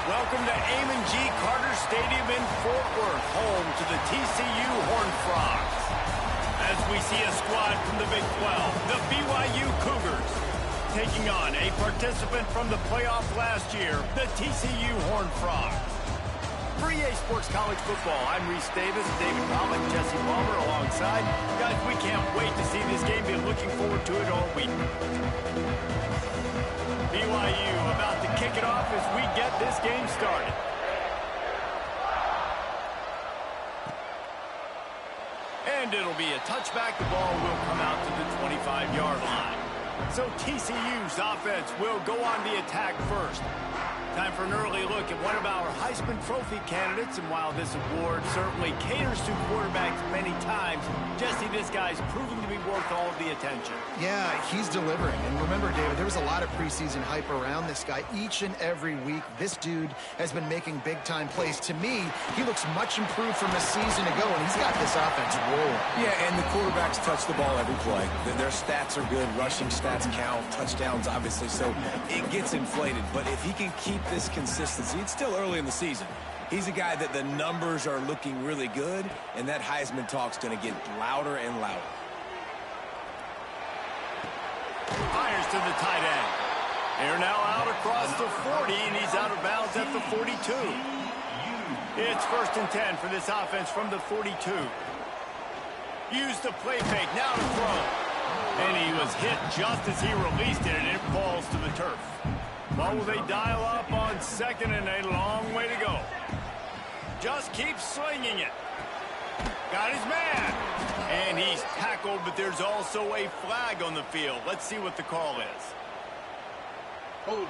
Welcome to Amon G. Carter Stadium in Fort Worth, home to the TCU Horned Frogs. As we see a squad from the Big 12, the BYU Cougars, taking on a participant from the playoff last year, the TCU Horned Frogs. For EA Sports College Football, I'm Reese Davis, David Pollock, Jesse Palmer alongside. Guys, we can't wait to see this game. Been looking forward to it all week. BYU about to kick it off as we get this game started. And it'll be a touchback. The ball will come out to the 25-yard line. So TCU's offense will go on the attack first. Time for an early look at one of our Heisman Trophy candidates. And while this award certainly caters to quarterbacks many times, Jesse, this guy's proving to be worth all of the attention. Yeah, he's delivering. And remember, David, there was a lot of preseason hype around this guy. Each and every week, this dude has been making big-time plays. To me, he looks much improved from a season ago, and he's got this offense rolling. Yeah, and the quarterbacks touch the ball every play. Their stats are good. Rushing stats count. Touchdowns, obviously. So it gets inflated. But if he can keep this consistency, it's still early in the season. He's a guy that the numbers are looking really good, and that Heisman talk's going to get louder and louder. Fires to the tight end. They're now out across the 40, and he's out of bounds at the 42. It's 1st and 10 for this offense from the 42. Use the play fake, now to throw. And he was hit just as he released it, and it falls to the turf. What will they dial up on 2nd and a long way to go? Just keep slinging it. Got his man. And he's tackled, but there's also a flag on the field. Let's see what the call is. Hold.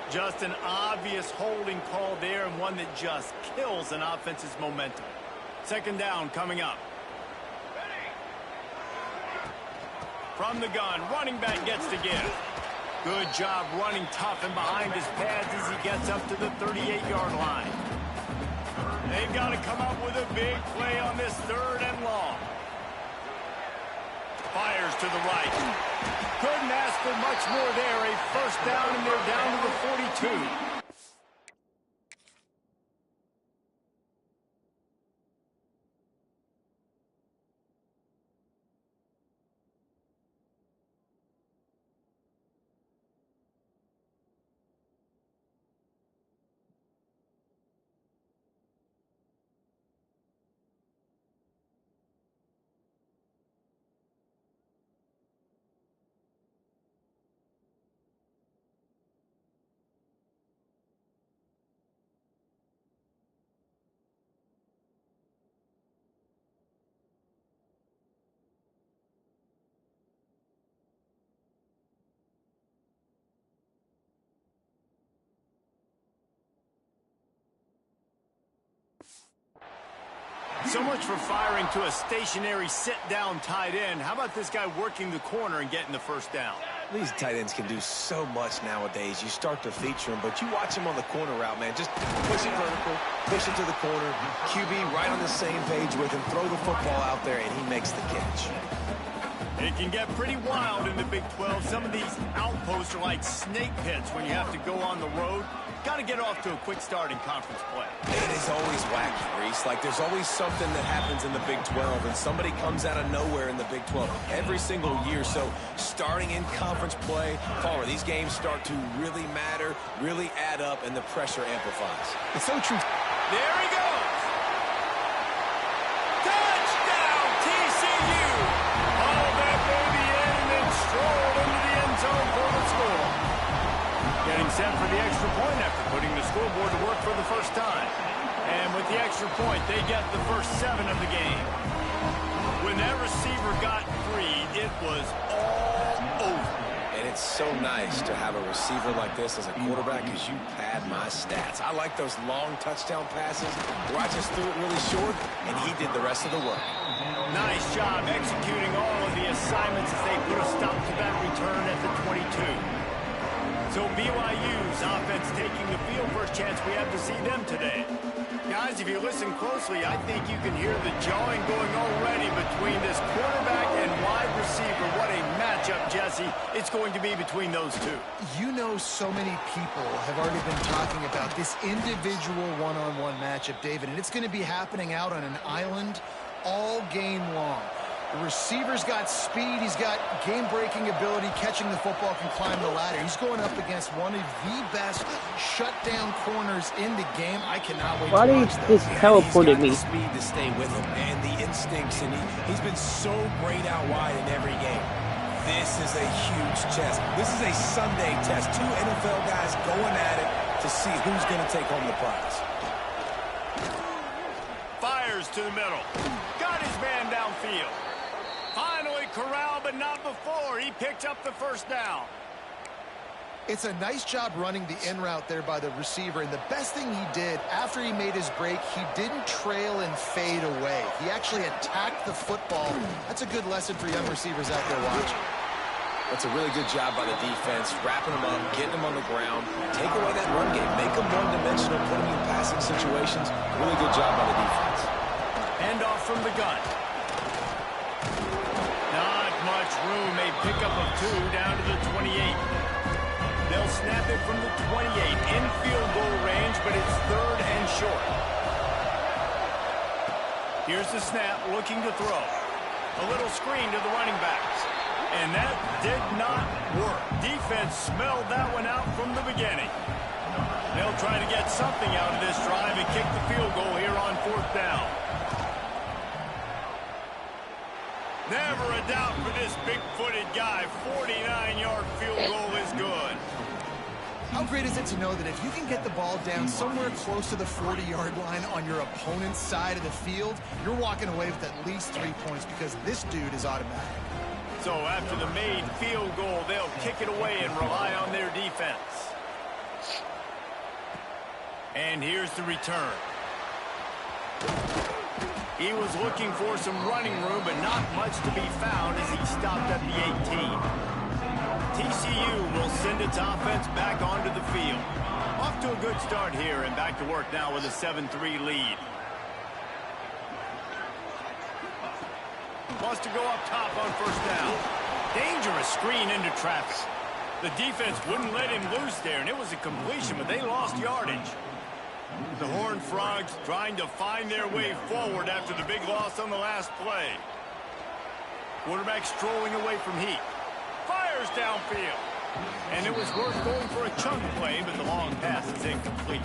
Just an obvious holding call there, and one that just kills an offense's momentum. 2nd down coming up. From the gun, running back gets to give. Good job running tough and behind his pads as he gets up to the 38-yard line. They've got to come up with a big play on this 3rd and long. Fires to the right. Couldn't ask for much more there. A 1st down, and they're down to the 42. So much for firing to a stationary sit-down tight end. How about this guy working the corner and getting the 1st down? These tight ends can do so much nowadays. You start to feature them, but you watch him on the corner route, man. Just push it vertical, push it to the corner. QB right on the same page with him. Throw the football out there, and he makes the catch. It can get pretty wild in the Big 12. Some of these outposts are like snake pits when you have to go on the road. Got to get off to a quick start in conference play. It is always wacky, Reese. Like, there's always something that happens in the Big 12, and somebody comes out of nowhere in the Big 12 every single year. So, starting in conference play, Palmer, these games start to really matter, really add up, and the pressure amplifies. It's so true. There he goes. Touchdown, TCU. Hauled that baby in and then strolled into the end zone for the score. Getting set for the extra point after putting the scoreboard to work for the 1st time. And with the extra point, they get the first 7 of the game. When that receiver got free, it was all over. And it's so nice to have a receiver like this as a quarterback because you pad my stats. I like those long touchdown passes where I just threw it really short, and he did the rest of the work. Nice job executing all of the assignments as they put a stop to that return at the 22. So BYU's offense taking the field. First chance we have to see them today. Guys, if you listen closely, I think you can hear the jawing going already between this quarterback and wide receiver. What a matchup, Jesse. controversy, it's going to be between those two. You know, so many people have already been talking about this individual one-on-one matchup, David, and it's going to be happening out on an island all game long. The receiver's got speed, he's got game-breaking ability, catching the football, can climb the ladder. He's going up against one of the best shutdown corners in the game. I cannot wait to watch this. Why teleported me? He's got the speed to stay with him and the instincts, and he's been so great out wide in every game. This is a huge test. This is a Sunday test. Two NFL guys going at it to see who's going to take home the prize. Fires to the middle. Got his man downfield. Finally corralled, but not before. He picked up the first down. It's a nice job running the in route there by the receiver, and the best thing he did after he made his break, he didn't trail and fade away. He actually attacked the football. That's a good lesson for young receivers out there watching. That's a really good job by the defense, wrapping them up, getting them on the ground, take away that run game, make them one-dimensional, put them in passing situations. Really good job by the defense. Handoff from the gun. Not much room. A pickup of 2 down to the 28. They'll snap it from the 28 in field goal range, but it's 3rd and short. Here's the snap, looking to throw. A little screen to the running backs. And that did not work. Defense smelled that one out from the beginning. They'll try to get something out of this drive and kick the field goal here on 4th down. Never a doubt for this big-footed guy. 49-yard field goal is good. How great is it to know that if you can get the ball down somewhere close to the 40-yard line on your opponent's side of the field, you're walking away with at least 3 points because this dude is automatic. So after the made field goal, they'll kick it away and rely on their defense. And here's the return. He was looking for some running room, but not much to be found as he stopped at the 18. TCU will send its offense back onto the field. Off to a good start here and back to work now with a 7-3 lead. Wants to go up top on 1st down. Dangerous screen into traffic. The defense wouldn't let him loose there, and it was a completion, but they lost yardage. The Horned Frogs trying to find their way forward after the big loss on the last play. Quarterback strolling away from heat. Fires downfield. And it was worth going for a chunk play, but the long pass is incomplete.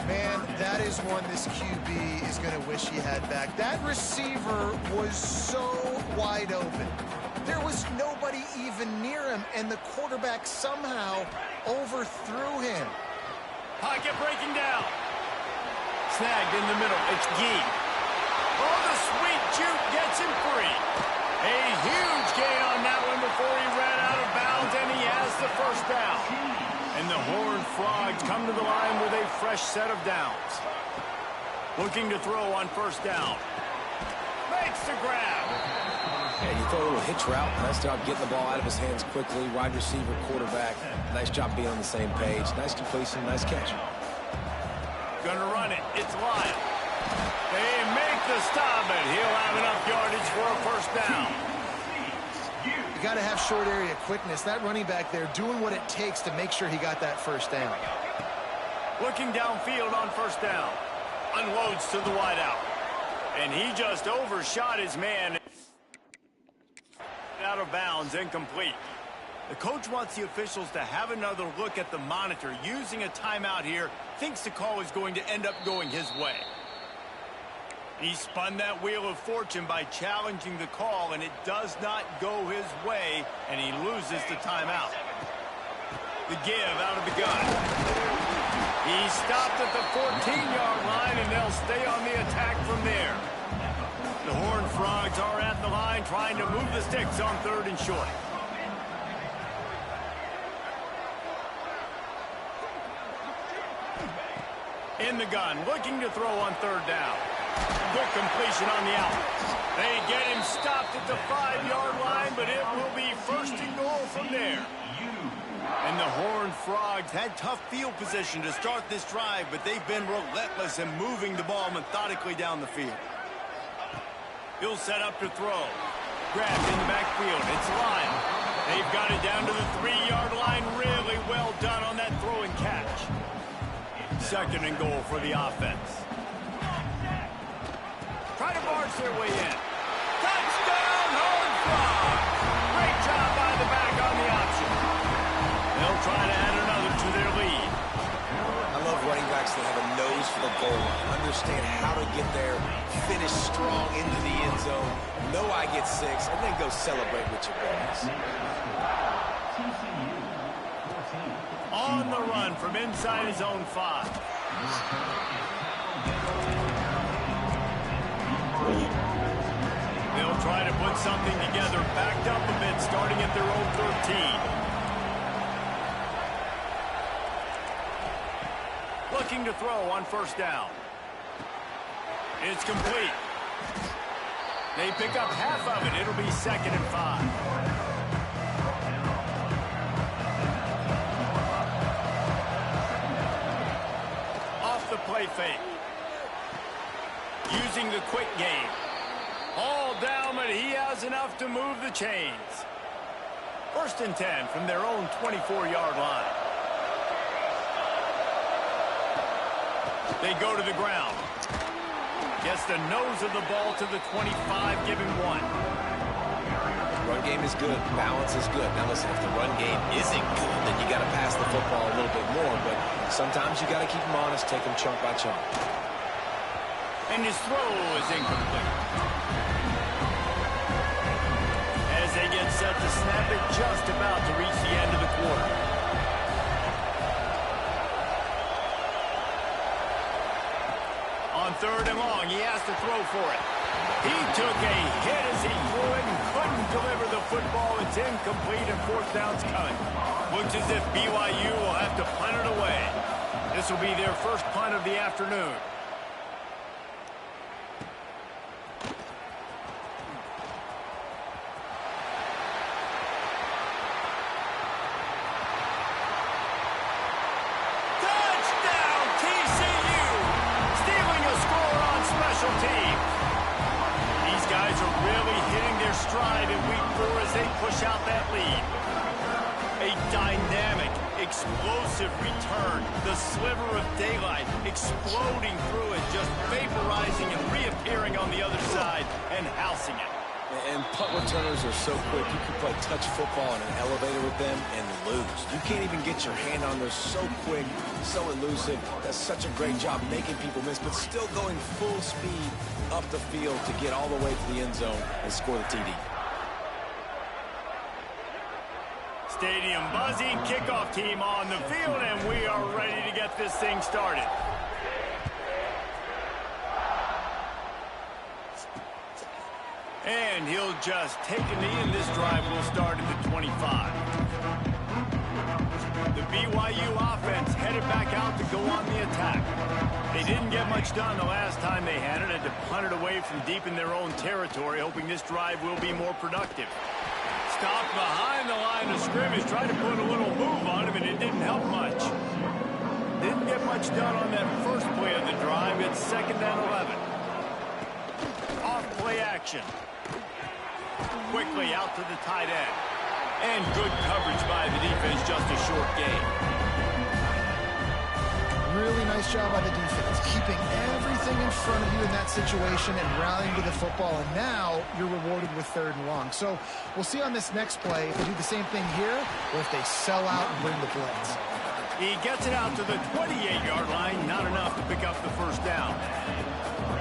Man, that is one this QB is going to wish he had back. That receiver was so wide open. There was nobody even near him, and the quarterback somehow overthrew him. Pocket breaking down. Snagged in the middle. It's Gee. Oh, the sweet juke gets him free. A huge gain on that one before he ran out of bounds, and he has the 1st down. And the Horned Frogs come to the line with a fresh set of downs. Looking to throw on 1st down. Makes the grab. And you throw a little hitch route. Nice job getting the ball out of his hands quickly. Wide receiver, quarterback. Nice job being on the same page. Nice completion, nice catch. Gonna run it. It's Lyle. They make the stop, and he'll have enough yardage for a 1st down. You got to have short area quickness. That running back there doing what it takes to make sure he got that 1st down. Looking downfield on 1st down. Unloads to the wideout. And he just overshot his man. Out of bounds, incomplete. The coach wants the officials to have another look at the monitor. Using a timeout here, thinks the call is going to end up going his way. He spun that wheel of fortune by challenging the call, and it does not go his way, and he loses the timeout. The give out of the gun. He stopped at the 14-yard line, and they'll stay on the attack from there. The Horned Frogs are at the line trying to move the sticks on 3rd and short. In the gun, looking to throw on 3rd down. Good completion on the out. They get him stopped at the 5-yard line, but it will be 1st and goal from there. And the Horned Frogs had tough field position to start this drive, but they've been relentless in moving the ball methodically down the field. He'll set up to throw. Grabbed in the backfield. It's Lyle. They They've got it down to the 3-yard line. Really well done on that throw and catch. 2nd and goal for the offense. Try to barge their way in. Touchdown, Horned Frogs! Great job by the back on the option. They'll try to add another to their lead. I love running backs that have a nose for the goal line, understand how to get there, finish strong into the end zone, know I get 6, and then go celebrate with your boys. On the run from inside his own 5. They'll try to put something together, backed up a bit, starting at their own 13. Looking to throw on 1st down. It's complete. They pick up half of it. It'll be 2nd and 5. Off the play fake. Using the quick game. All down, but he has enough to move the chains. 1st and 10 from their own 24-yard line. They go to the ground. Gets the nose of the ball to the 25, give him 1. Run game is good. Balance is good. Now listen, if the run game isn't good, then you got to pass the football a little bit more. But sometimes you got to keep them honest, take them chunk by chunk. And his throw is incomplete. As they get set to snap it, just about to reach the end of the quarter. On 3rd and long, he has to throw for it. He took a hit as he threw it and couldn't deliver the football. It's incomplete and 4th down's coming. Looks as if BYU will have to punt it away. This will be their first punt of the afternoon. Touchdown, TCU! Stealing a score on special teams. These guys are really hitting their stride in week 4 as they push out that lead. A dynamic, explosive return. The sliver of daylight exploding through it, just vaporizing and reappearing on the other side and housing it. And punt returners are so quick. You can play touch football in an elevator with them and lose. You can't even get your hand on them. So quick, so elusive. Does such a great job making people miss, but still going full speed up the field to get all the way to the end zone and score the TD. Stadium buzzing, kickoff team on the field, and we are ready to get this thing started. And he'll just take a knee, and this drive will start at the 25. The BYU offense headed back out to go on the attack. They didn't get much done the last time they had it, to punt it away from deep in their own territory, hoping this drive will be more productive. Stopped behind the line of scrimmage, tried to put a little move on him, and it didn't help much. Didn't get much done on that first play of the drive. It's 2nd and 11. Off play action. Quickly out to the tight end. And good coverage by the defense, just a short gain. Really nice job by the defense, keeping everything in front of you in that situation and rallying to the football. And now you're rewarded with 3rd and long. So we'll see on this next play if they do the same thing here or if they sell out and bring the blitz. He gets it out to the 28-yard line, not enough to pick up the 1st down.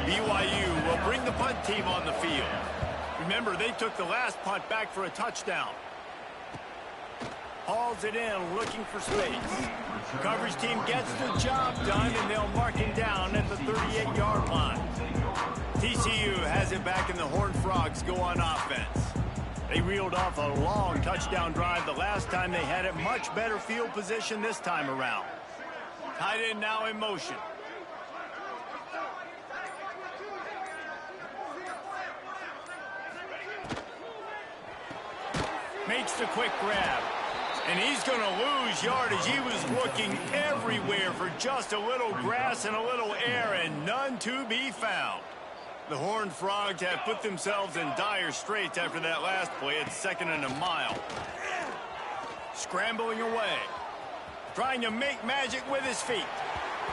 BYU will bring the punt team on the field. Remember, they took the last punt back for a touchdown. Hauls it in, looking for space. Coverage team gets the job done, and they'll mark him down at the 38-yard line. TCU has it back, and the Horned Frogs go on offense. They reeled off a long touchdown drive the last time they had it. Much better field position this time around. Tight end now in motion. Makes the quick grab. And he's going to lose yardage. He was looking everywhere for just a little grass and a little air, and none to be found. The Horned Frogs have put themselves in dire straits after that last play. It's 2nd and a mile. Scrambling away. Trying to make magic with his feet.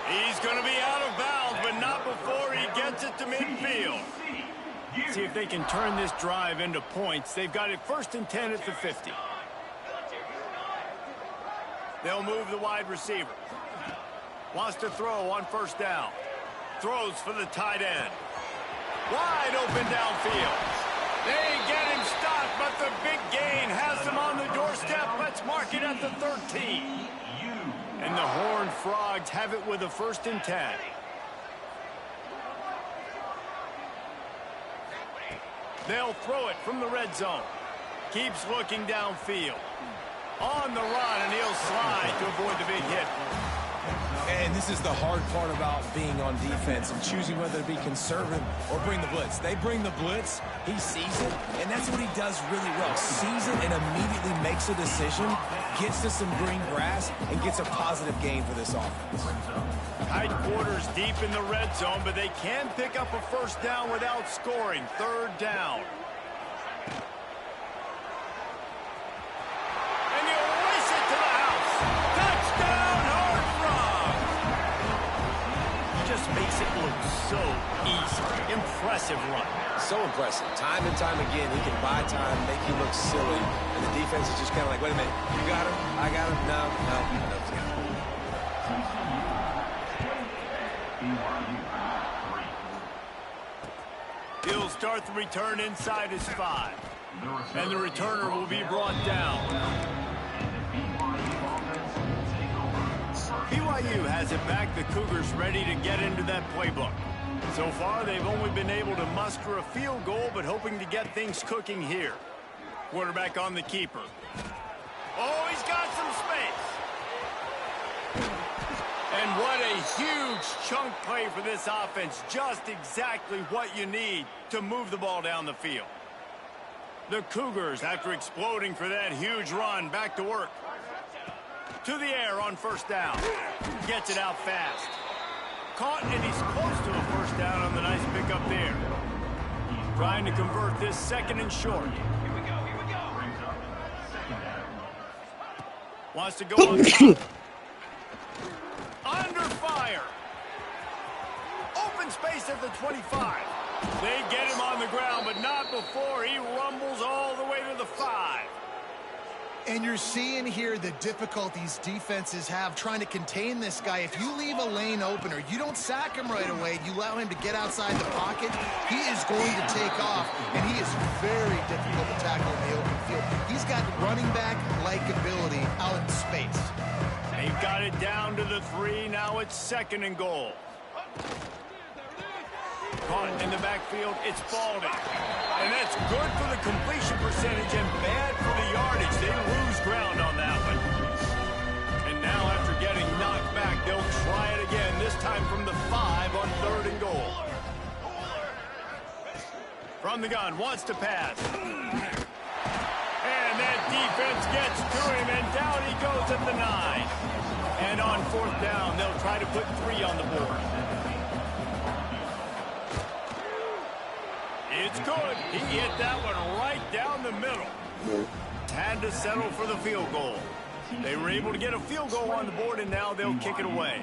He's going to be out of bounds, but not before he gets it to midfield. See if they can turn this drive into points. They've got it 1st and 10 at the 50. They'll move the wide receiver. Wants to throw on 1st down. Throws for the tight end. Wide open downfield. They get him stopped, but the big gain has him on the doorstep. Let's mark it at the 13. And the Horned Frogs have it with a 1st and 10. They'll throw it from the red zone. Keeps looking downfield. On the run, and he'll slide to avoid the big hit. And this is the hard part about being on defense and choosing whether to be conservative or bring the blitz. They bring the blitz, he sees it, and that's what he does really well. Sees it and immediately makes a decision, gets to some green grass, and gets a positive gain for this offense. Tight quarters deep in the red zone, but they can pick up a 1st down without scoring. 3rd down. And he'll race it to the house. Touchdown, Horned Frogs! Just makes it look so easy. Impressive run. So impressive. Time and time again, he can buy time, make you look silly, and the defense is just kind of like, wait a minute, you got him? I got him? No. He'll start the return inside his 5. And the returner will be brought down. BYU has it back. The Cougars ready to get into that playbook. So far, they've only been able to muster a field goal, but hoping to get things cooking here. Quarterback on the keeper. Oh, he's got some space. And what a huge chunk play for this offense. Just exactly what you need to move the ball down the field. The Cougars, after exploding for that huge run, back to work. To the air on 1st down. Gets it out fast. Caught, and he's close to a 1st down on the nice pickup there. Trying to convert this 2nd and short. Wants to go on top. Under fire. Open space at the 25. They get him on the ground, but not before he rumbles all the way to the 5. And you're seeing here the difficulties defenses have trying to contain this guy. If you leave a lane open or you don't sack him right away, you allow him to get outside the pocket, he is going to take off, and he is very difficult to tackle in the open field. He's got running back-like ability out in space. They've got it down to the 3. Now it's 2nd and goal. Caught in the backfield. It's Balding. And that's good for the completion percentage and bad for the yardage. They lose ground on that one. And now after getting knocked back, they'll try it again, this time from the 5 on 3rd and goal. From the gun, wants to pass. And that defense gets to him, and down he goes at the 9. And on 4th down, they'll try to put 3 on the board. It's good. He hit that one right down the middle. Had to settle for the field goal. They were able to get a field goal on the board, and now they'll kick it away.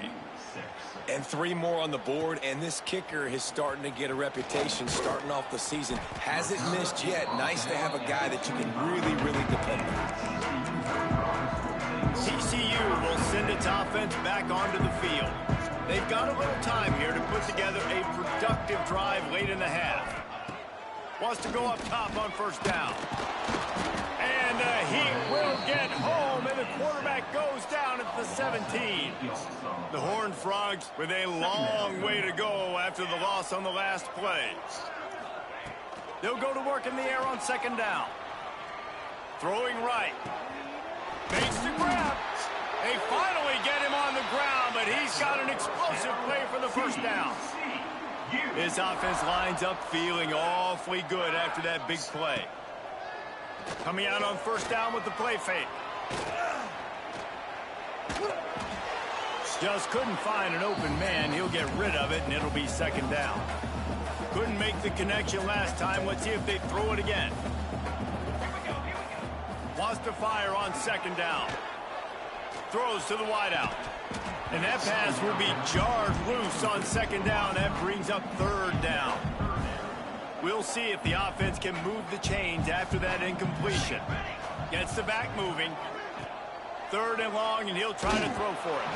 And 3 more on the board, and this kicker is starting to get a reputation starting off the season. Hasn't missed yet. Nice to have a guy that you can really, really depend on. TCU will send its offense back onto the field. They've got a little time here to put together a productive drive late in the half. Wants to go up top on 1st down. And he will get home, and the quarterback goes down at the 17. The Horned Frogs with a long way to go after the loss on the last play. They'll go to work in the air on 2nd down. Throwing right. Makes the grab. They finally get him on the ground, but he's got an explosive play for the 1st down. His offense lines up feeling awfully good after that big play. Coming out on 1st down with the play fake. Just couldn't find an open man. He'll get rid of it, and it'll be 2nd down. Couldn't make the connection last time. Let's see if they throw it again. toss to fire on second down. Throws to the wideout. And that pass will be jarred loose on second down. That brings up third down. We'll see if the offense can move the chains after that incompletion. Gets the back moving. Third and long, and he'll try to throw for it.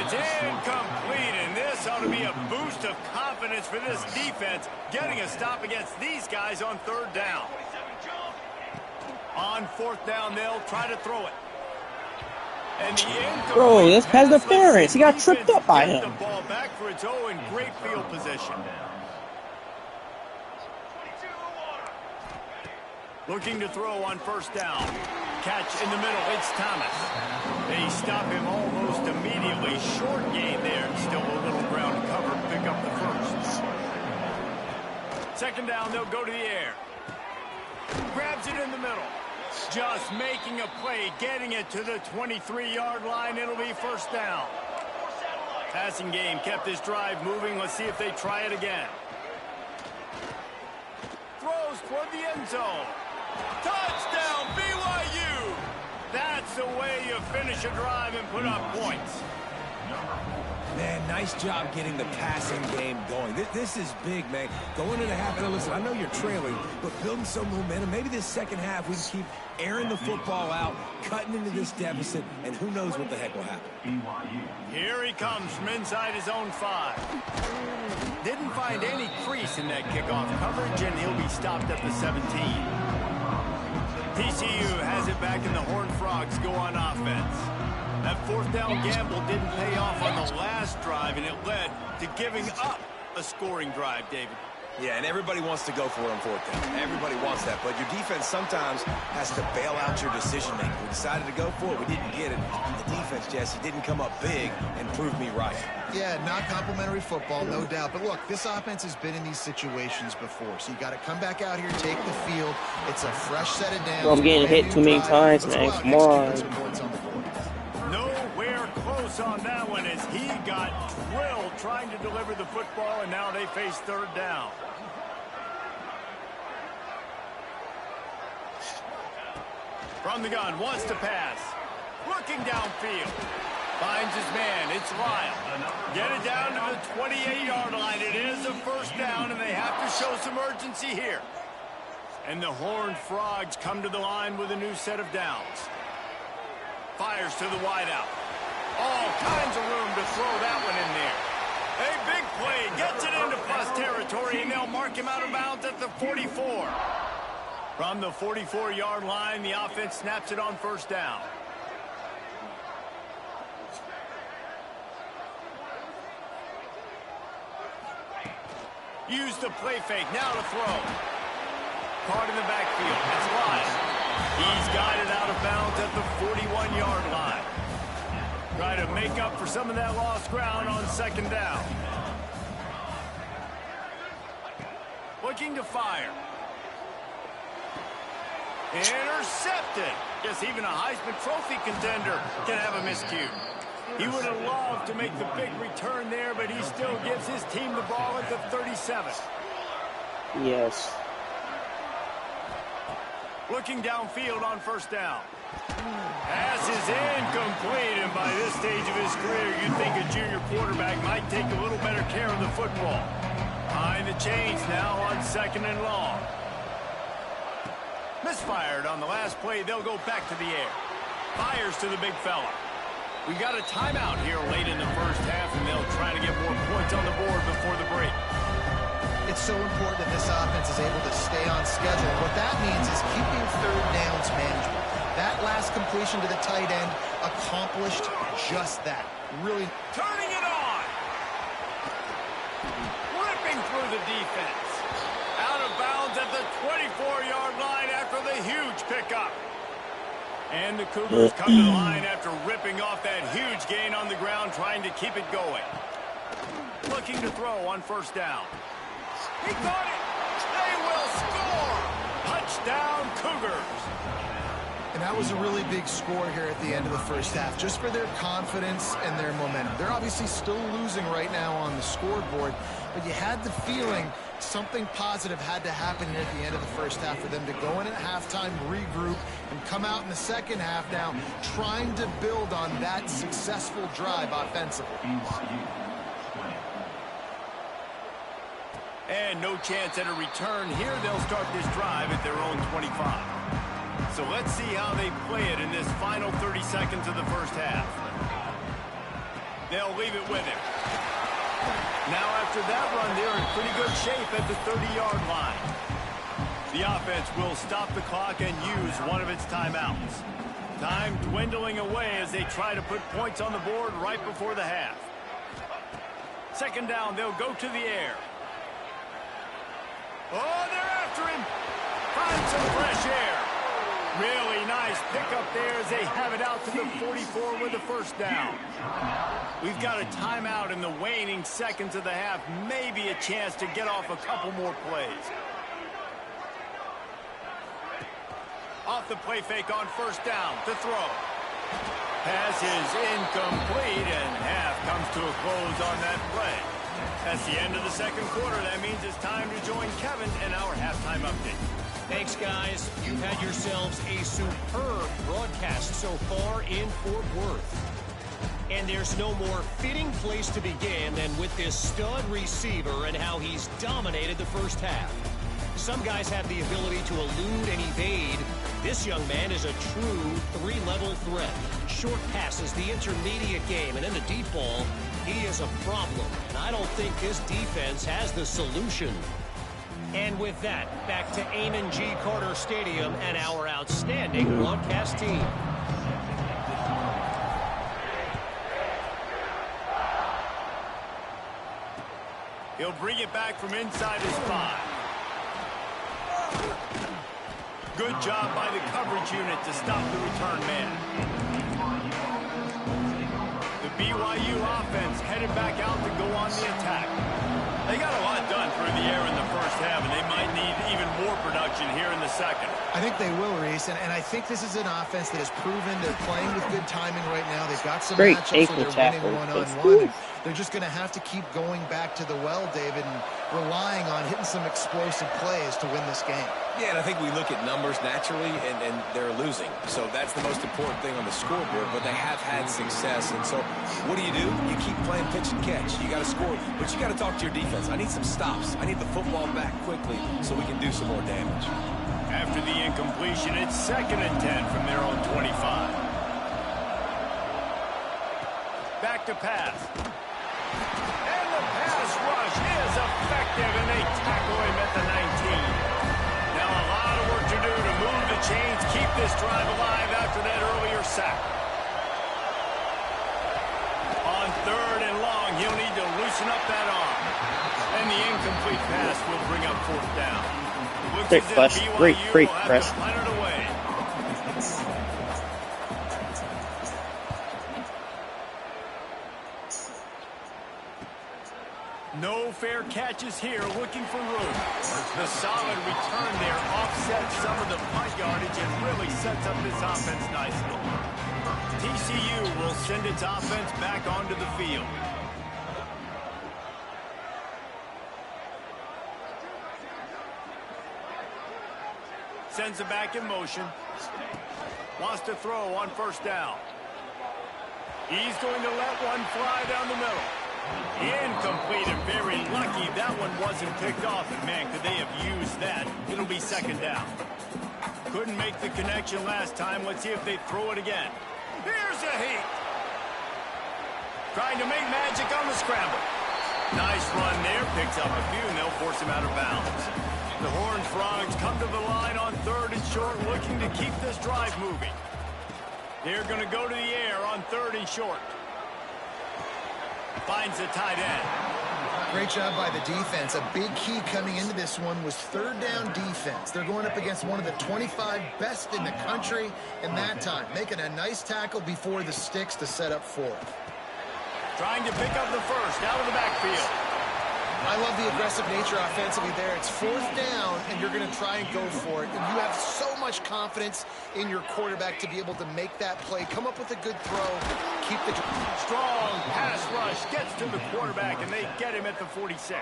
It's incomplete, and this ought to be a boost of confidence for this defense, getting a stop against these guys on third down. On fourth down, they'll try to throw it. And the bro, that's pass interference. He got tripped up by him. The ball back for its own great field position. Looking to throw on first down. Catch in the middle. It's Thomas. They stop him almost immediately. Short gain there. Still a little ground to cover. Pick up the first. Second down, they'll go to the air. Grabs it in the middle. Just making a play, getting it to the 23-yard line. It'll be first down. Passing game kept this drive moving. Let's see if they try it again. Throws toward the end zone. Touchdown, BYU! That's the way you finish a drive and put up points. Man, nice job getting the passing game going. This is big, man. Going into half, and listen, I know you're trailing, but building some momentum. Maybe this second half we can keep airing the football out, cutting into this deficit, and who knows what the heck will happen. Here he comes from inside his own 5. Didn't find any crease in that kickoff coverage, and he'll be stopped at the 17. TCU has it back, and the Horned Frogs go on offense. That fourth down gamble didn't pay off on the last drive, and it led to giving up a scoring drive, David. Yeah, and everybody wants to go for it on fourth down. Everybody wants that, but your defense sometimes has to bail out your decision-making. We decided to go for it. We didn't get it. The defense, Jesse, didn't come up big and prove me right. Yeah, not complimentary football, no doubt. But look, this offense has been in these situations before, so you got to come back out here, take the field. It's a fresh set of downs. Bro, I'm getting hit too many times, man. Come on. Nowhere close on that one as he got drilled trying to deliver the football, and now they face third down. From the gun, wants to pass. Looking downfield. Finds his man. It's Lyle. Get it down to the 28-yard line. It is a first down, and they have to show some urgency here. And the Horned Frogs come to the line with a new set of downs. Fires to the wideout. All kinds of room to throw that one in there. A big play. Gets it into plus territory, and they'll mark him out of bounds at the 44. From the 44-yard line, the offense snaps it on first down. Use the play fake. Now to throw. Caught in the backfield. That's Lyle. He's got it out of bounds at the 41-yard line. Try to make up for some of that lost ground on second down. Looking to fire. Intercepted. Guess even a Heisman Trophy contender can have a miscue. He would have loved to make the big return there, but he still gives his team the ball at the 37. Yes. Looking downfield on first down. Pass is incomplete, and by this stage of his career, you'd think a junior quarterback might take a little better care of the football. Behind the chains now on second and long. Misfired on the last play. They'll go back to the air. Fires to the big fella. We got a timeout here late in the first half, and they'll try to get more points on the board before the break. It's so important that this offense is able to stay on schedule. What that means is keeping third downs manageable. That last completion to the tight end accomplished just that. Really turning it on. Ripping through the defense. Out of bounds at the 24-yard line after the huge pickup. And the Cougars come to the line after ripping off that huge gain on the ground, trying to keep it going. Looking to throw on first down. He got it. They will score. Touchdown, Cougars. And that was a really big score here at the end of the first half, just for their confidence and their momentum. They're obviously still losing right now on the scoreboard, but you had the feeling something positive had to happen at the end of the first half for them to go in at halftime, regroup, and come out in the second half now trying to build on that successful drive offensively. And no chance at a return here. They'll start this drive at their own 25. So let's see how they play it in this final 30 seconds of the first half. They'll leave it with him. Now after that run, they're in pretty good shape at the 30-yard line. The offense will stop the clock and use one of its timeouts. Time dwindling away as they try to put points on the board right before the half. Second down, they'll go to the air. Oh, they're after him. Find some fresh air. Really nice pickup there as they have it out to the 44 with a first down. We've got a timeout in the waning seconds of the half. Maybe a chance to get off a couple more plays. Off the play fake on first down to throw. Pass is incomplete, and half comes to a close on that play. That's the end of the second quarter. That means it's time to join Kevin in our halftime update. Thanks, guys. You've had yourselves a superb broadcast so far in Fort Worth. And there's no more fitting place to begin than with this stud receiver and how he's dominated the first half. Some guys have the ability to elude and evade. This young man is a true three-level threat. Short passes, the intermediate game, and in the deep ball, he is a problem. And I don't think this defense has the solution. And with that, back to Amon G. Carter Stadium and our outstanding broadcast team. He'll bring it back from inside his 5. Good job by the coverage unit to stop the return man. The BYU offense headed back out to go on the attack. They got a lot done through the air in the first half, and they might need even more production here in the second. I think they will, Reese, and I think this is an offense that has proven they're playing with good timing right now. They've got some Great matchups where they're winning one-on-one. They're just going to have to keep going back to the well, David, and relying on hitting some explosive plays to win this game. Yeah, and I think we look at numbers naturally, and they're losing. So that's the most important thing on the scoreboard, but they have had success. And so what do? You keep playing pitch and catch. You got to score, but you got to talk to your defense. I need some stops. I need the football back quickly so we can do some more damage. After the incompletion, it's 2nd and 10 from their own 25. Back to pass. And the pass rush is effective, and they tackle him at the 19. Now a lot of work to do to move the chains, keep this drive alive after that earlier sack. On 3rd and long, he'll need to loosen up that arm. And the incomplete pass will bring up 4th down. Great press. Great press. No fair catches here, looking for room. The solid return there offsets some of the punt yardage and really sets up this offense nicely. TCU will send its offense back onto the field. Sends it back in motion. Wants to throw on first down. He's going to let one fly down the middle. Incomplete and very lucky that one wasn't picked off. And man, could they have used that? It'll be 2nd down. Couldn't make the connection last time. Let's see if they throw it again. Here's a heat. Trying to make magic on the scramble. Nice run there. Picks up a few and they'll force him out of bounds. The Horned Frogs come to the line on 3rd and short, looking to keep this drive moving. They're going to go to the air on 3rd and short. Finds the tight end. Great job by the defense. A big key coming into this one was 3rd down defense. They're going up against one of the 25 best in the country in that time, making a nice tackle before the sticks to set up 4th. Trying to pick up the first out of the backfield. I love the aggressive nature offensively there. It's 4th down, and you're going to try and go for it. And you have so much confidence in your quarterback to be able to make that play, come up with a good throw, keep the... Strong pass rush gets to the quarterback, and they get him at the 46.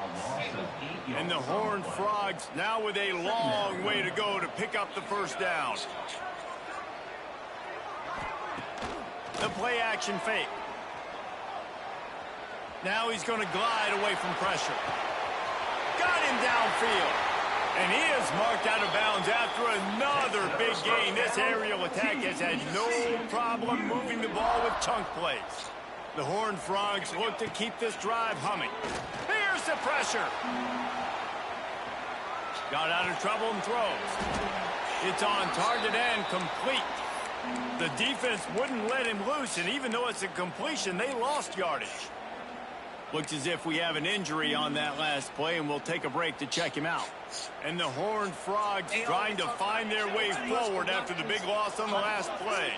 And the Horned Frogs now with a long way to go to pick up the first down. The play action fake. Now he's going to glide away from pressure. Got him downfield. And he is marked out of bounds after another big gain. This aerial attack has had no problem moving the ball with chunk plays. The Horned Frogs look to keep this drive humming. Here's the pressure. Got out of trouble and throws. It's on target and complete. The defense wouldn't let him loose, and even though it's a completion, they lost yardage. Looks as if we have an injury on that last play, and we'll take a break to check him out. And the Horned Frogs trying to find their way forward after the big loss on the last play.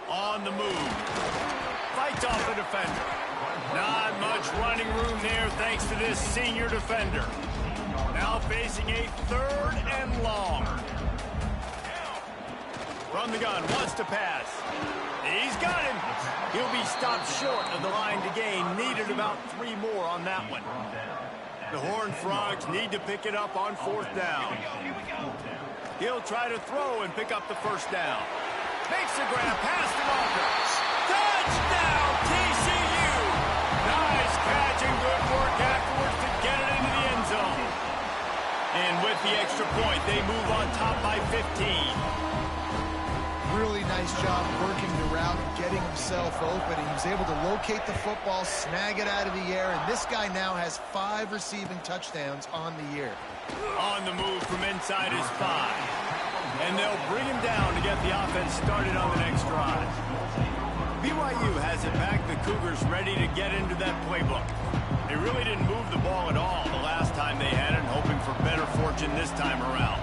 On the move. Fights off the defender. Not much running room there thanks to this senior defender. Now facing a 3rd and long. From the gun, wants to pass. He's got him. He'll be stopped short of the line to gain. Needed about 3 more on that one. The Horned Frogs need to pick it up on 4th down. He'll try to throw and pick up the first down. Makes the grab, past the marker. Touchdown, TCU! Nice catch and good work afterwards to get it into the end zone. And with the extra point, they move on top by 15. Really nice job working the route, getting himself open. He was able to locate the football, snag it out of the air, and this guy now has 5 receiving touchdowns on the year. On the move from inside his 5. And they'll bring him down to get the offense started on the next drive. BYU has it back. The Cougars ready to get into that playbook. They really didn't move the ball at all the last time they had it, hoping for better fortune this time around.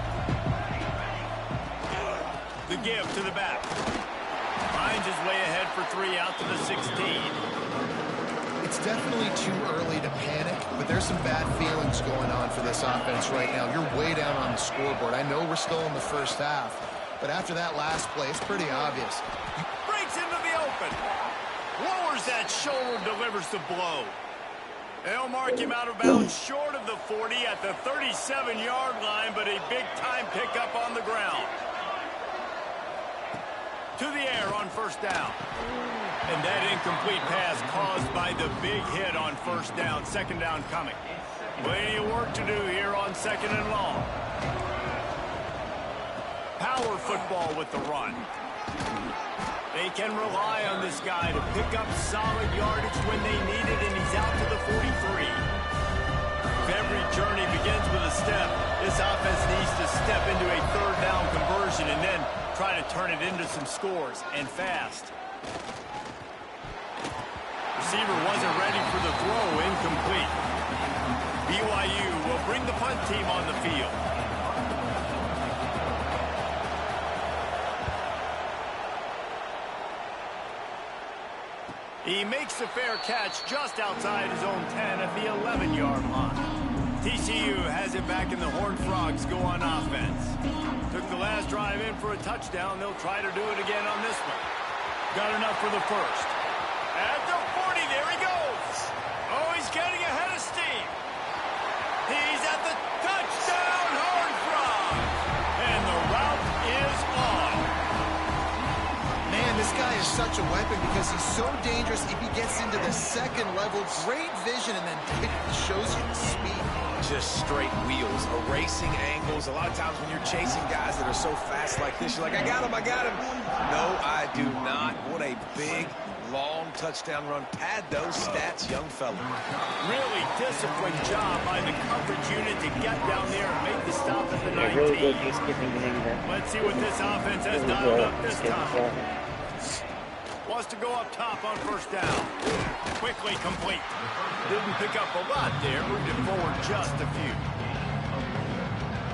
The give to the back. Finds his way ahead for 3 out to the 16. It's definitely too early to panic, but there's some bad feelings going on for this offense right now. You're way down on the scoreboard. I know we're still in the first half, but after that last play, it's pretty obvious. Breaks into the open. Lowers that shoulder, delivers the blow. They'll mark him out of bounds short of the 40 at the 37-yard line, but a big-time pickup on the ground. To the air on first down. And that incomplete pass caused by the big hit on first down. 2nd down coming. Plenty of work to do here on 2nd and long. Power football with the run. They can rely on this guy to pick up solid yardage when they need it, and he's out to the 43. If every journey begins with a step, this offense needs to step into a 3rd down conversion and then try to turn it into some scores, and fast. Receiver wasn't ready for the throw, incomplete. BYU will bring the punt team on the field. He makes the fair catch just outside his own 10 at the 11-yard line. TCU has it back, and the Horned Frogs go on offense. Took the last drive in for a touchdown. They'll try to do it again on this one. Got enough for the first. At the 40, there he goes. Oh, he's getting ahead of steam. He's at the touchdown, Horned Frog. And the route is on. Man, this guy is such a weapon because he's so dangerous. If he gets into the 2nd level, great vision, and then it shows you the speed. Just straight wheels, erasing angles. A lot of times when you're chasing guys that are so fast like this, you're like, I got him, I got him. No, I do not. What a big, long touchdown run. Pad those stats, young fella. Really disciplined job by the coverage unit to get down there and make the stop at the 19. Really good skipping there. Let's see what this offense has dialed up this time. Wants to go up top on first down. Quickly complete. Didn't pick up a lot there. Moved it forward just a few.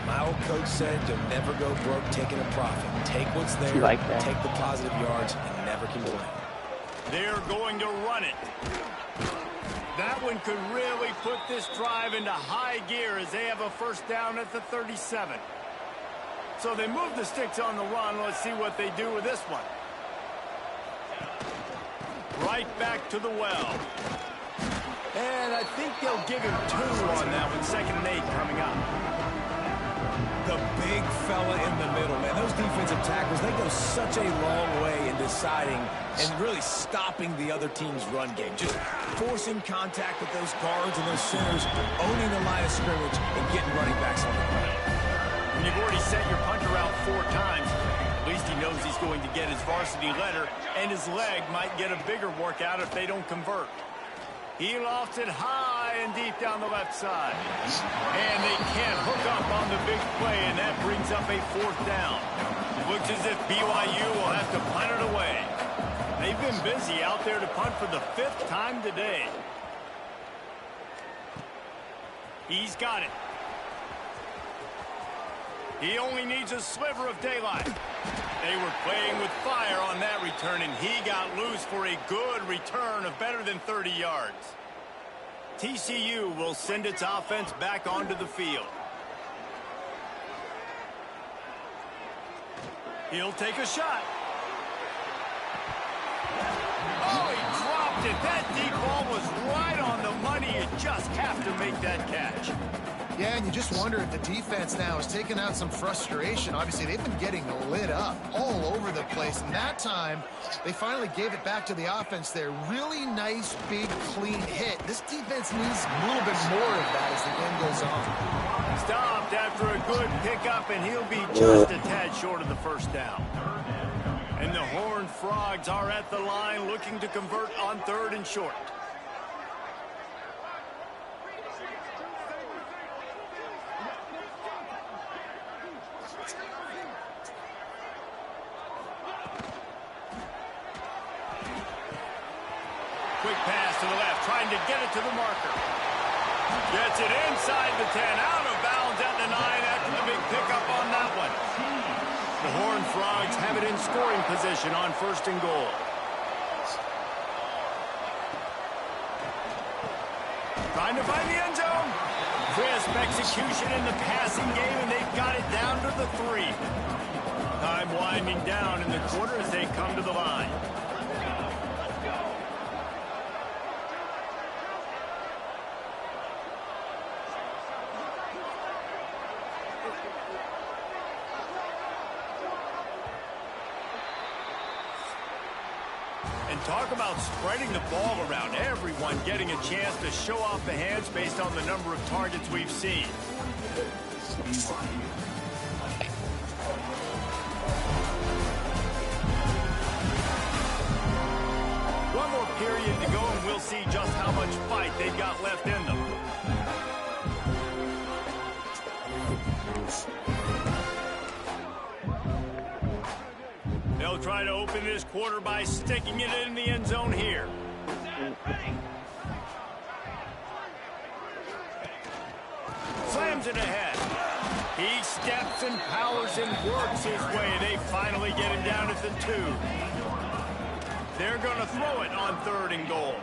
My old coach said you'll never go broke taking a profit. Take what's there, like that. take the positive yards, and never complain. They're going to run it. That one could really put this drive into high gear as they have a first down at the 37. So they move the sticks on the run. Let's see what they do with this one. Right back to the well. And I think they'll give him 2 on that one. 2nd and 8 coming up. The big fella in the middle, man. Those defensive tackles, they go such a long way in deciding and really stopping the other team's run game. Just forcing contact with those guards and those centers, owning the line of scrimmage, and getting running backs on the ground. When you've already sent your punter out 4 times, at least he knows he's going to get his varsity letter, and his leg might get a bigger workout if they don't convert. He lofts it high and deep down the left side. And they can't hook up on the big play, and that brings up a 4th down. Looks as if BYU will have to punt it away. They've been busy out there to punt for the 5th time today. He's got it. He only needs a sliver of daylight. They were playing with fire on that return, and he got loose for a good return of better than 30 yards. TCU will send its offense back onto the field. He'll take a shot. Oh, he dropped it. That deep ball was right on the money. You just have to make that catch. Yeah, and you just wonder if the defense now is taking out some frustration. Obviously, they've been getting lit up all over the place. And that time, they finally gave it back to the offense there. Really nice, big, clean hit. This defense needs a little bit more of that as the game goes on. Stopped after a good pickup, and he'll be just a tad short of the first down. And the Horned Frogs are at the line looking to convert on 3rd and short. Quick pass to the left, trying to get it to the marker. Gets it inside the 10, out of bounds at the 9 after the big pickup on that one. The Horned Frogs have it in scoring position on 1st and goal. Trying to find the end zone. Crisp execution in the passing game, and they've got it down to the 3. Time winding down in the quarter as they come to the line. And talk about spreading the ball around. Everyone getting a chance to show off the hands based on the number of targets we've seen. One more period to go, and we'll see just how much fight they've got left in them. They'll try to open this quarter by sticking it in the end zone here. Slams it ahead. He steps and powers and works his way. They finally get him down at the 2. They're going to throw it on 3rd and goal.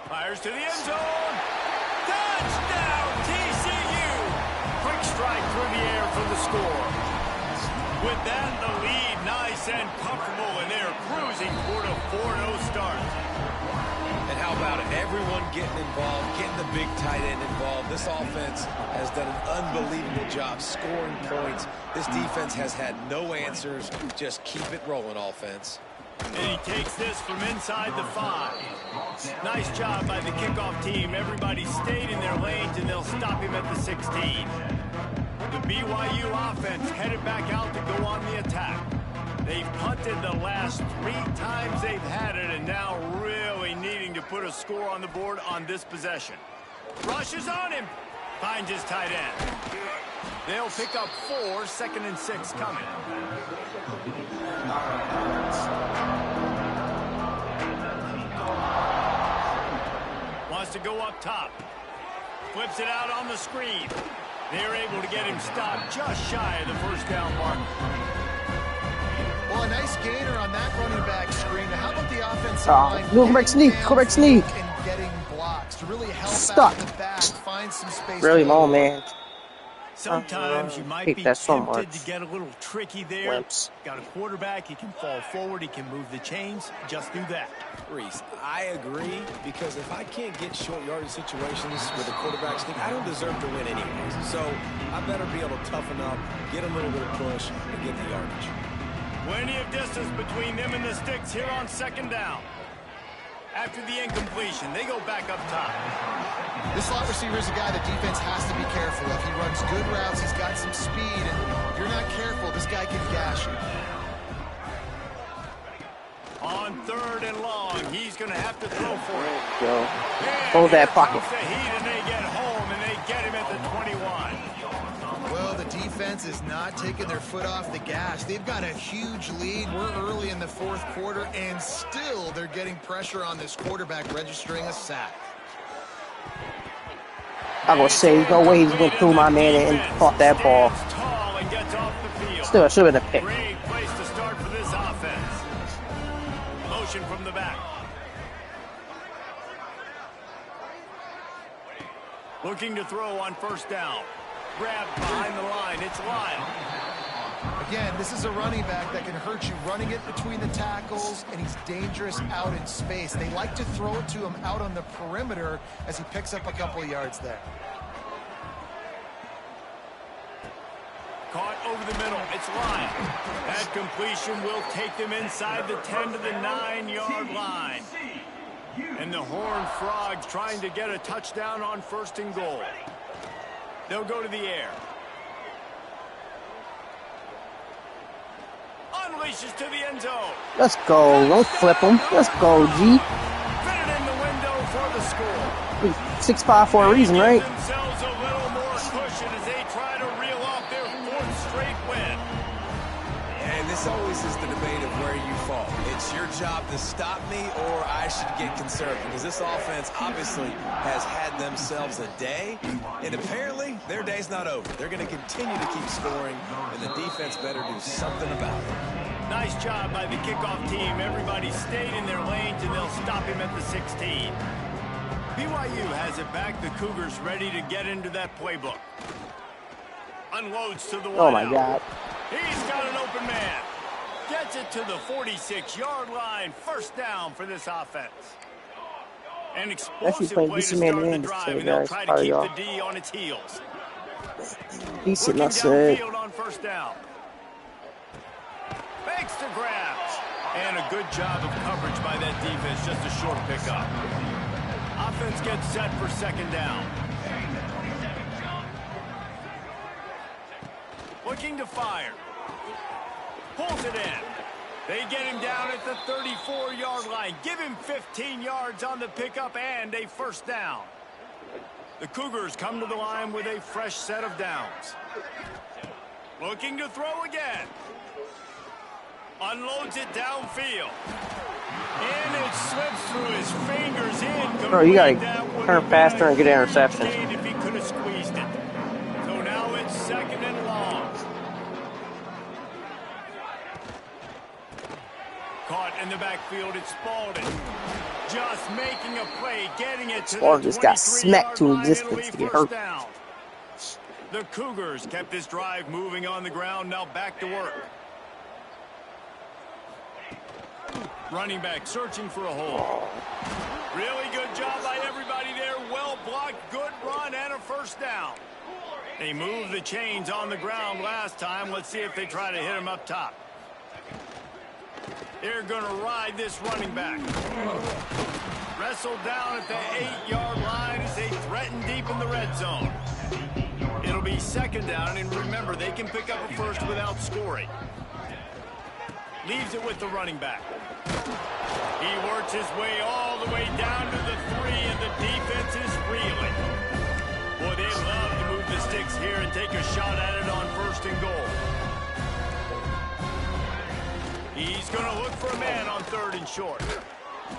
Fires to the end zone. Touchdown, TCU! Quick strike through the air for the score. With that, the lead nice and comfortable, and they're cruising toward a 4-0 start. And how about it? Everyone getting involved, getting the big tight end involved. This offense has done an unbelievable job scoring points. This defense has had no answers. Just keep it rolling, offense. And he takes this from inside the 5. Nice job by the kickoff team. Everybody stayed in their lanes, and they'll stop him at the 16. The BYU offense headed back out to go on the attack. They've punted the last 3 times they've had it, and now really needing to put a score on the board on this possession. Rushes on him. Finds his tight end. They'll pick up 4, 2nd and 6 coming. Wants to go up top. Flips it out on the screen. They're able to get him stopped just shy of the first down mark. Well, a nice gainer on that running back screen. Now, how about the offensive line? Correct sneak. And getting blocks to really help Stuck. out the back, find some space. Really, my man. Sometimes you might be tempted to get a little tricky there. Wimps. Got a quarterback, he can fall forward, he can move the chains. Just do that. Reese, I agree, because if I can't get short yardage situations with a quarterback sneak, I don't deserve to win anyways. So I better be able to toughen up, get a little bit of push, and get the yardage. Plenty of distance between them and the sticks here on second down. After the incompletion, they go back up top. This slot receiver is a guy the defense has to be careful of. He runs good routes, he's got some speed, and if you're not careful, this guy can gash you. On 3rd and long, he's going to have to throw for it. Yo. Hold that pocket. The heat, and they get home, and they get him at the 21. Well, the defense is not taking their foot off the gas. They've got a huge lead. We're early in the 4th quarter, and still they're getting pressure on this quarterback, registering a sack. I'm going to say, no way he went through my man and caught that ball. Still, it should have been a pick. Great place to start for this offense. Motion from the back. Looking to throw on 1st down. Grabbed behind the line. It's Lyle. Again, this is a running back that can hurt you running it between the tackles, and he's dangerous out in space. They like to throw it to him out on the perimeter as he picks up a couple of yards there. Caught over the middle. It's Lyle. That completion will take them inside the 10 to the 9-yard line. And the Horned Frogs trying to get a touchdown on 1st and goal. They'll go to the air. Unleashes to the end zone. Let's go. Don't flip him. Let's go, G. Fit it in the window for the score. 6'5" for a reason, right? Themselves a little more cushion as they try to reel off their 4th straight win. And this always is the debate of where you fall. It's your job to stop me, or I should get concerned, because this offense obviously has had themselves a day, and apparently their day's not over. They're going to continue to keep scoring, and the defense better do something about it. Nice job by the kickoff team. Everybody stayed in their lanes, and they'll stop him at the 16. BYU has it back. The Cougars ready to get into that playbook. Unloads to the Oh, my wideout. God. He's got an open man. Gets it to the 46-yard line. 1st down for this offense. An explosive play to start the drive, and they'll try to keep the D on its heels. Decent, Looking that's it. downfield on 1st down. Fakes to grab. And a good job of coverage by that defense. Just a short pickup. Offense gets set for 2nd down. Looking to fire. Pulls it in. They get him down at the 34-yard line. Give him 15 yards on the pickup and a 1st down. The Cougars come to the line with a fresh set of downs. Looking to throw again. Unloads it downfield. And it slips through his fingers in. Bro, you gotta turn faster and get an interception. If he could have squeezed it. So now it's 2nd and long. Caught in the backfield, it's Spalding. Just making a play, getting it to Spalding the just got smacked to 23-yard line, existence to get hurt. down. The Cougars kept this drive moving on the ground, now back to work. Running back searching for a hole. Really good job by everybody there. Well blocked, good run, and a 1st down. They moved the chains on the ground last time. Let's see if they try to hit him up top. They're going to ride this running back. Wrestled down at the 8-yard line as they threaten deep in the red zone. It'll be 2nd down, and remember, they can pick up a 1st without scoring. Leaves it with the running back. He works his way all the way down to the 3, and the defense is reeling. Boy, they love to move the sticks here and take a shot at it on 1st and goal. He's going to look for a man on 3rd and short.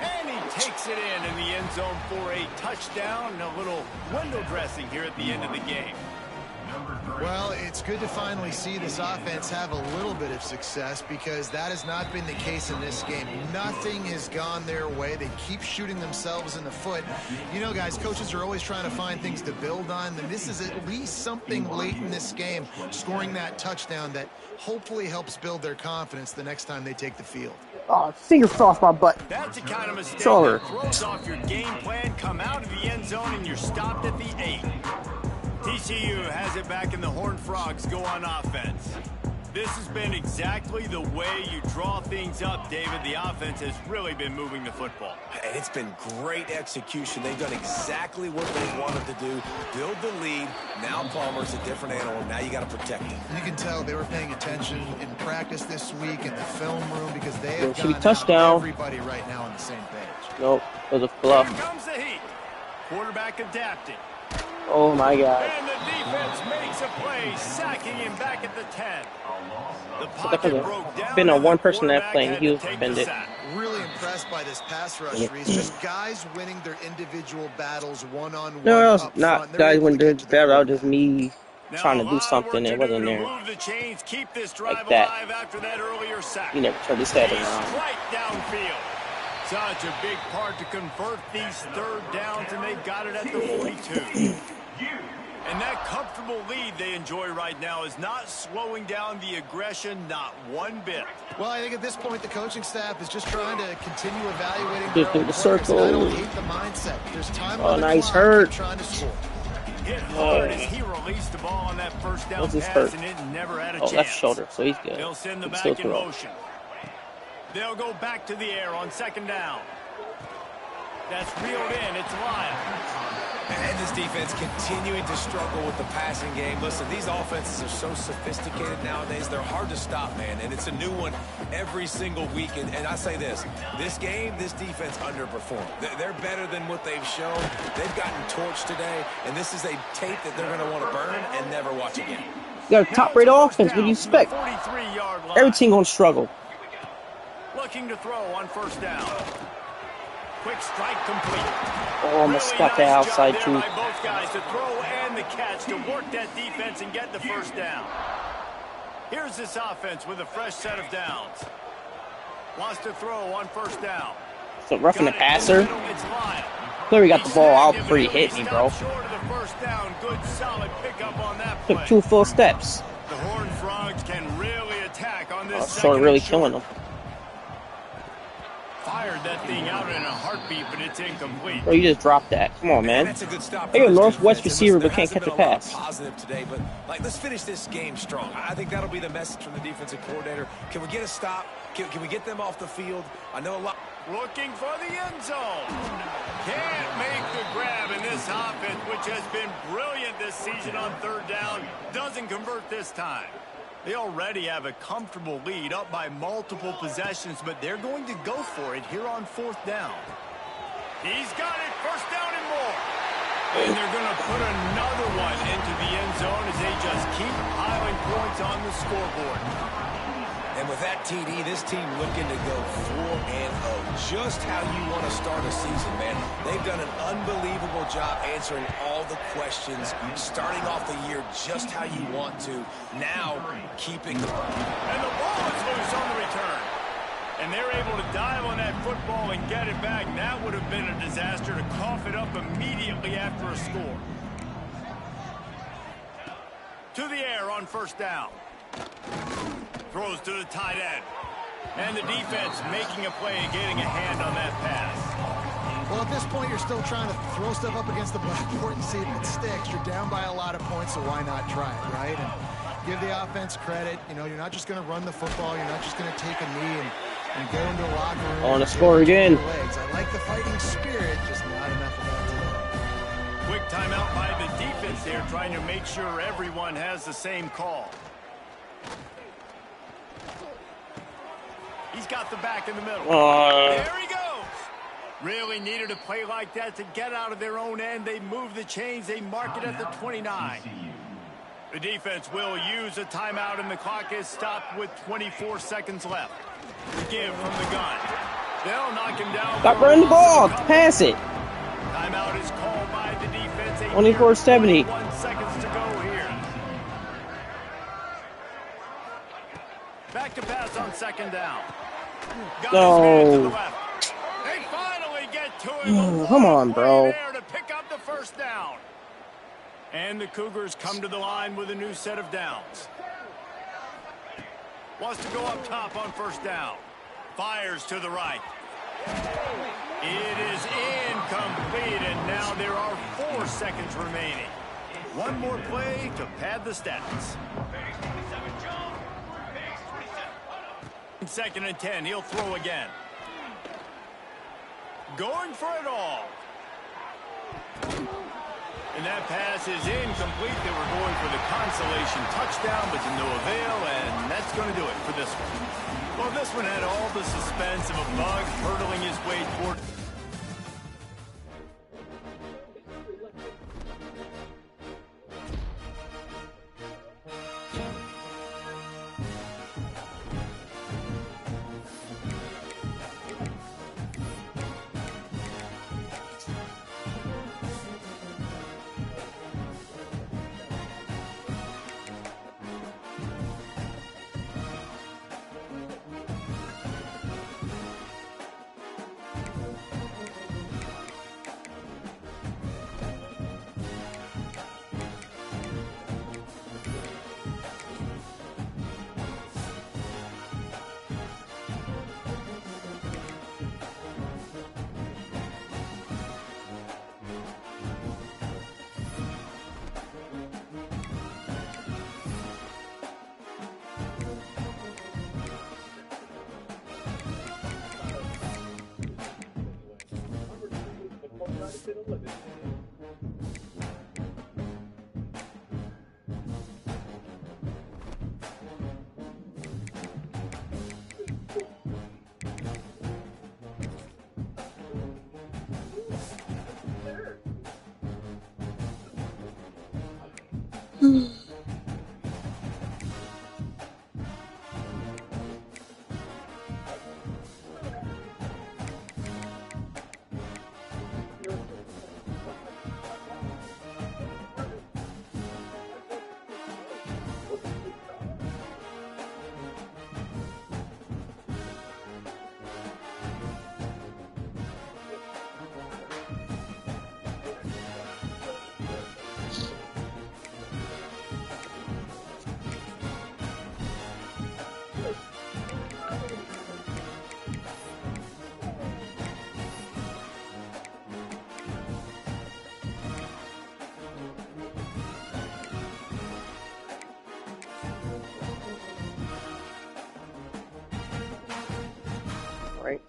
And he takes it in the end zone for a touchdown and a little window dressing here at the end of the game. Well, it's good to finally see this offense have a little bit of success because that has not been the case in this game. Nothing has gone their way. They keep shooting themselves in the foot. You know, guys, coaches are always trying to find things to build on, and this is at least something late in this game, scoring that touchdown that hopefully helps build their confidence the next time they take the field. Oh, finger off my butt. That's the kind of mistake Shoulder. that throws off your game plan, come out of the end zone, and you're stopped at the 8. TCU has it back, and the Horned Frogs go on offense. This has been exactly the way you draw things up, David. The offense has really been moving the football. And it's been great execution. They've done exactly what they wanted to do. Build the lead. Now Palmer's a different animal. Now you got to protect him. You can tell they were paying attention in practice this week in the film room because they have should be got touchdown. everybody right now on the same page. Nope, it was a fluff. Here comes the heat. Quarterback adapting. Oh my God. And the defense makes a play, sacking him back at the 10. The That pocket could broke down. have been a and the one person that quarterback playing. had He to was take the suspended. sack. Really impressed by this pass rush, Reese. Just guys winning their individual battles one-on-one. No, it was up not front. They're guys able when to they're get to the better. Out quarterback. just me Now, trying to a do lot of something. work It wasn't to do to there. move the chains, keep this drive Like that. alive after that earlier sack. He never turned his head He's around. right downfield. Such a big part to convert these third downs, and they got it at the 42. And that comfortable lead they enjoy right now is not slowing down the aggression, not one bit. Well, I think at this point the coaching staff is just trying to continue evaluating Just their do own the players, circle. and I don't hate the mindset. There's time Oh, on the nice clock. hurt. Keep trying to score. Hit hard as he released the ball on that first down What's his pass, hurt? and it never had a Oh, chance. left shoulder, so he's good. They'll send the He can back still in throw. motion. They'll go back to the air on second down. That's reeled in. It's Lyle. And this defense continuing to struggle with the passing game. Listen, these offenses are so sophisticated nowadays. They're hard to stop, man. And it's a new one every single week. And I say this game, this defense underperformed. They're better than what they've shown. They've gotten torched today. And this is a tape that they're going to want to burn and never watch again. You got a top-rate offense. What do you expect? 43-yard line. Every team gonna struggle. Looking to throw on first down. Quick strike complete. Oh, almost got the outside job too. there by both guys to throw and the catch to work that defense and get the first down. Here's this offense with a fresh set of downs. Wants to throw on first down. So roughing the passer. It's Lyle. Clearly got the ball out before he hit me, bro. Short of the first down. Good solid pickup on that Took play. 2 full steps. The Horned Frogs can really attack on this Oh, second short really and killing him. Fired that thing out in a heartbeat, but it's incomplete. Bro, you just dropped that. Come on, man. That's a good stop. Hey, a for this Northwest defense. receiver, Listen, but can't there catch a hasn't been lot of pass. Positive today, but let's finish this game strong. I think that'll be the message from the defensive coordinator. Can we get a stop? Can we get them off the field? I know a lot. Looking for the end zone. Can't make the grab in this offense, which has been brilliant this season on third down. Doesn't convert this time. They already have a comfortable lead up by multiple possessions, but they're going to go for it here on fourth down. He's got it. First down and more. And they're going to put another one into the end zone as they just keep piling points on the scoreboard. And with that TD, this team looking to go 4-0. Just how you want to start a season, man. They've done an unbelievable job answering all the questions, starting off the year just how you want to. Now, keeping the... And the ball is loose on the return. And they're able to dive on that football and get it back. That would have been a disaster to cough it up immediately after a score. To the air on first down. Throws to the tight end. And the defense making a play and getting a hand on that pass. Well, at this point, you're still trying to throw stuff up against the blackboard and see if it sticks. You're down by a lot of points, so why not try it, right? And give the offense credit. You know, you're not just going to run the football. You're not just going to take a knee and go into the locker room. On the score again. I like the fighting spirit, just not enough of that today. Quick timeout by the defense there, trying to make sure everyone has the same call. He's got the back in the middle. There he goes. Really needed a play like that to get out of their own end. They move the chains. They mark it at the 29. The defense will use a timeout, and the clock is stopped with 24 seconds left. The give from the gun. They'll knock him down. Stop running the ball. Pass it. Timeout is called by the defense. 24-70. 1 seconds to go here. Back to pass on second down. Got his man to the No. left. They finally get to him. Come on, bro. There to pick up the first down. And the Cougars come to the line with a new set of downs. Wants to go up top on first down. Fires to the right. It is incomplete, and now there are 4 seconds remaining. One more play to pad the stats. 2nd and 10, he'll throw again. Going for it all. And that pass is incomplete. They were going for the consolation touchdown, but to no avail, and that's going to do it for this one. Well, this one had all the suspense of a bug hurtling his way toward... Right.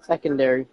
Secondary.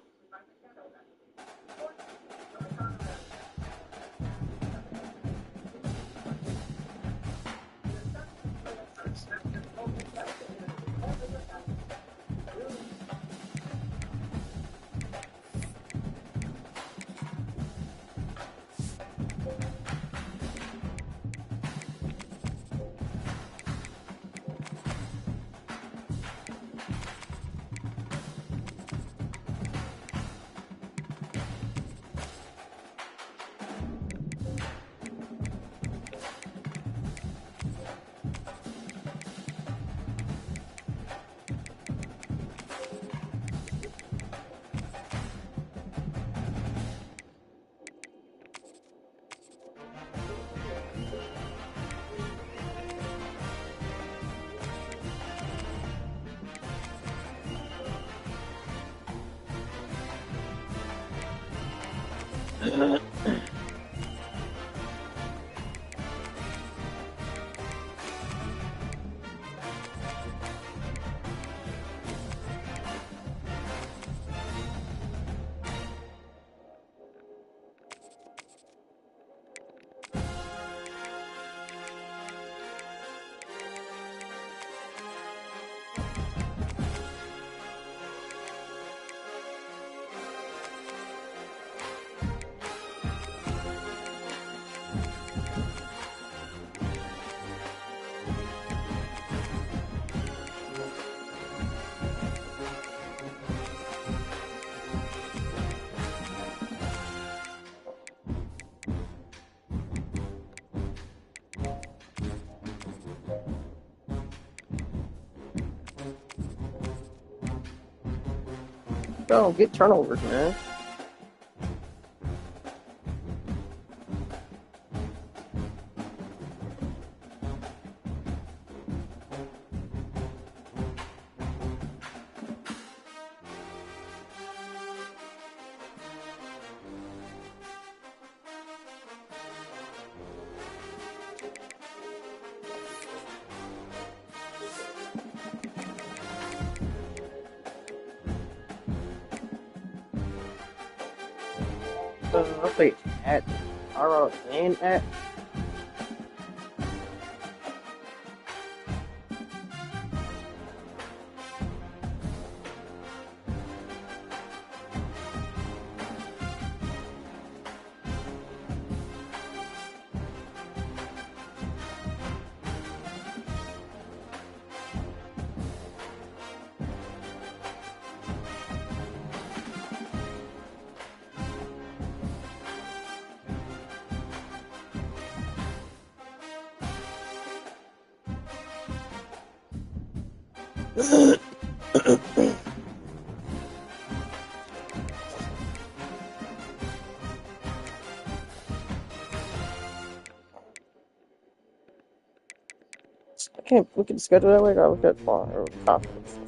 Go get turnovers, man. Wait, at R and at. I can't. We can schedule that way. I look at far conference.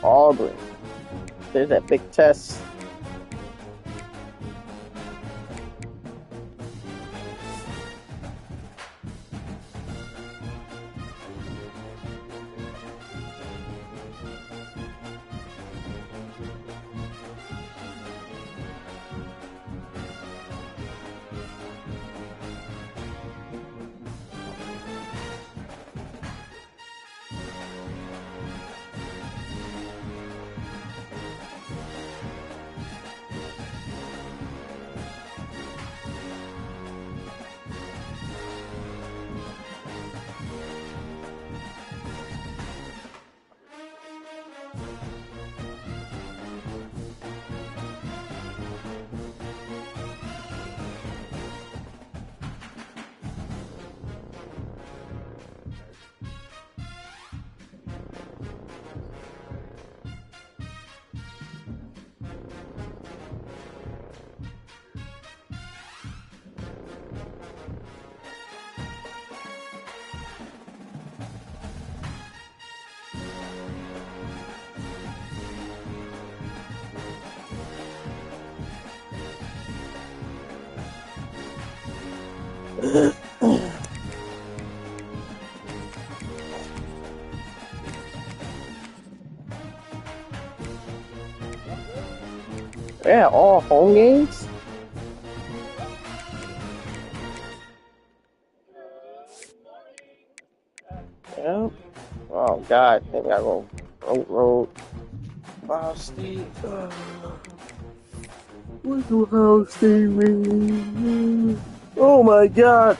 Auburn. There's that big test. Yeah, all home games? Yeah. Oh, God. Maybe I go road. Ohio State. What do Ohio State mean? Oh, my God.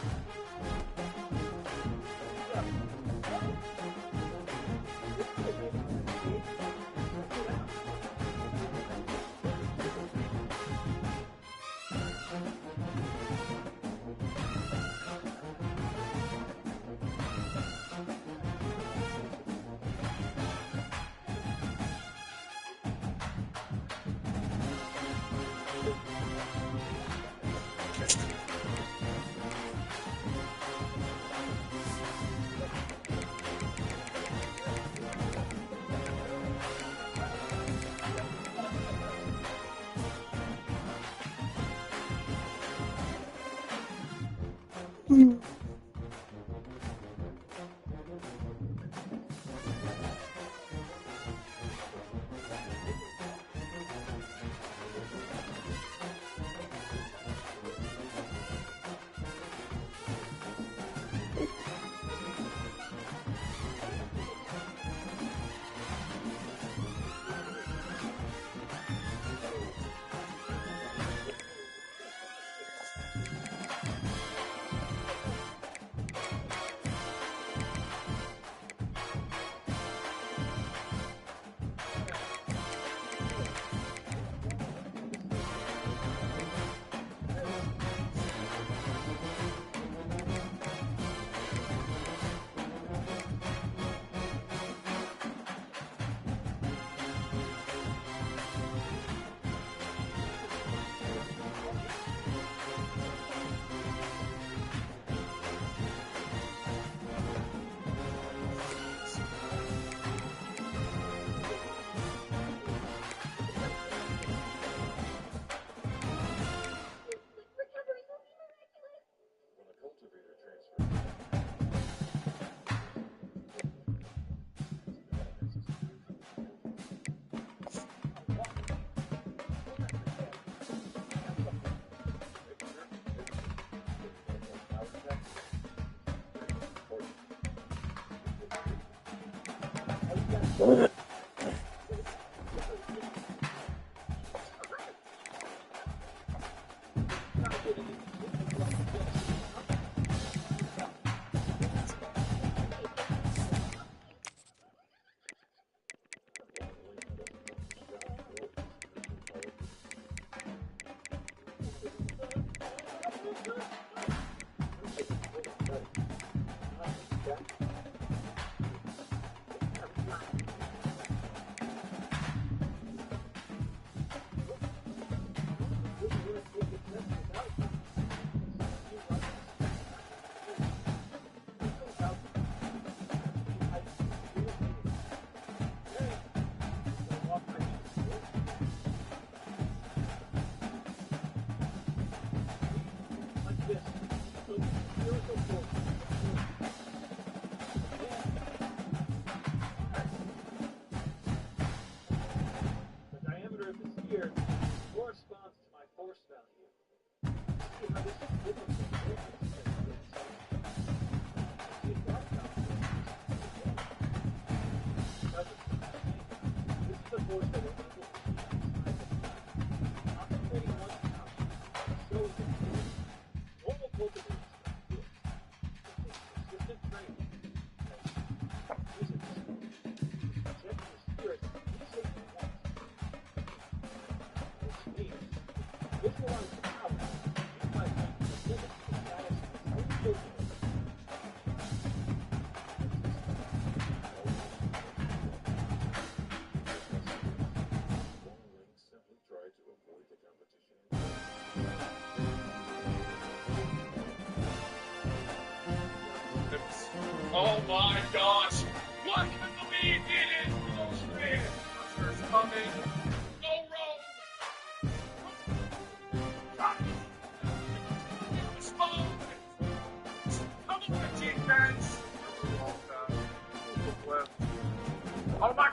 Oh my gosh! What can believe it is bullshit? Monsters coming. Go rogue! Stop. Respond. Oh, my